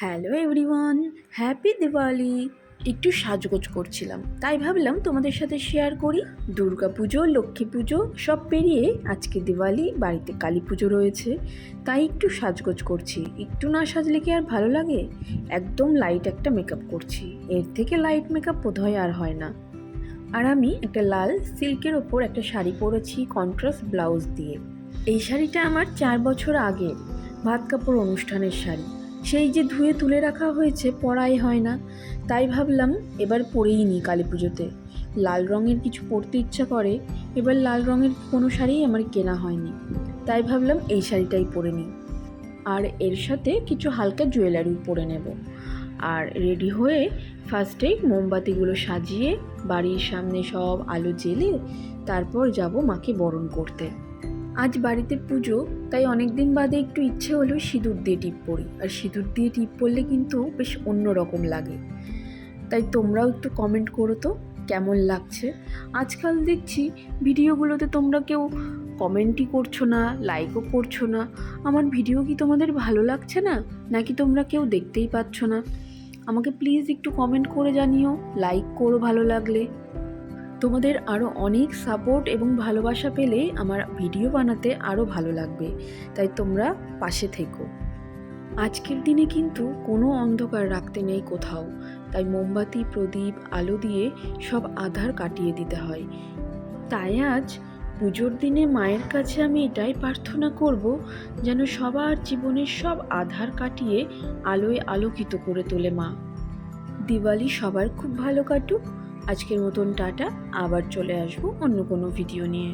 Hello everyone, happy Diwali. একটু সাজগোজ করছিলাম, তাই ভাবলাম তোমাদের সাথে শেয়ার করি। দুর্গা পুজো, লক্ষ্মী পুজো সব পেরিয়ে আজকে দিওয়ালি, বাড়িতে কালী পুজো রয়েছে, তাই একটু সাজগোজ করছি। একটু না সাজলে কি আর ভালো লাগে? একদম লাইট একটা মেকআপ করছি, এর থেকে লাইট মেকআপ বোধহয় আর হয় না। আর আমি একটা লাল সিল্কের ওপর একটা শাড়ি পরেছি কন্ট্রাস্ট ব্লাউজ দিয়ে। এই শাড়িটা আমার 4 বছর আগের ভাত কাপড় অনুষ্ঠানের শাড়ি, সেই যে ধুয়ে তুলে রাখা হয়েছে, পরাই হয় না। তাই ভাবলাম এবার পরেই নিই কালী পুজোতে। লাল রঙের কিছু পরতে ইচ্ছা করে, এবার লাল রঙের কোনো শাড়িই আমার কেনা হয়নি, তাই ভাবলাম এই শাড়িটাই পরে নিই। আর এর সাথে কিছু হালকা জুয়েলারিও পরে নেব। আর রেডি হয়ে ফার্স্টেই মোমবাতিগুলো সাজিয়ে বাড়ির সামনে সব আলো জ্বেলে তারপর যাব মাকে বরণ করতে। আজ বাড়িতে পুজো, তাই অনেক দিন বাদে একটু ইচ্ছে হলো সিঁদুর দিয়ে টিপ পরি। আর সিঁদুর দিয়ে টিপ পরলে কিন্তু বেশ অন্য রকম লাগে। তাই তোমরাও একটু কমেন্ট করো তো কেমন লাগছে। আজকাল দেখছি ভিডিওগুলোতে তোমরা কেউ কমেন্টই করছো না, লাইকও করছো না। আমার ভিডিও কি তোমাদের ভালো লাগছে না, নাকি তোমরা কেউ দেখতেই পাচ্ছ না? আমাকে প্লিজ একটু কমেন্ট করে জানিও, লাইক করো ভালো লাগলে। তোমাদের আরও অনেক সাপোর্ট এবং ভালোবাসা পেলে আমার ভিডিও বানাতে আরও ভালো লাগবে, তাই তোমরা পাশে থেকো। আজকের দিনে কিন্তু কোনো অন্ধকার রাখতে নেই কোথাও, তাই মোমবাতি, প্রদীপ, আলো দিয়ে সব আঁধার কাটিয়ে দিতে হয়। তাই আজ পুজোর দিনে মায়ের কাছে আমি এটাই প্রার্থনা করব, যেন সবার জীবনের সব আঁধার কাটিয়ে আলোয় আলোকিত করে তোলে মা। দিওয়ালি সবার খুব ভালো কাটুক। আজকের মতন টাটা, আবার চলে আসবো অন্য কোনো ভিডিও নিয়ে।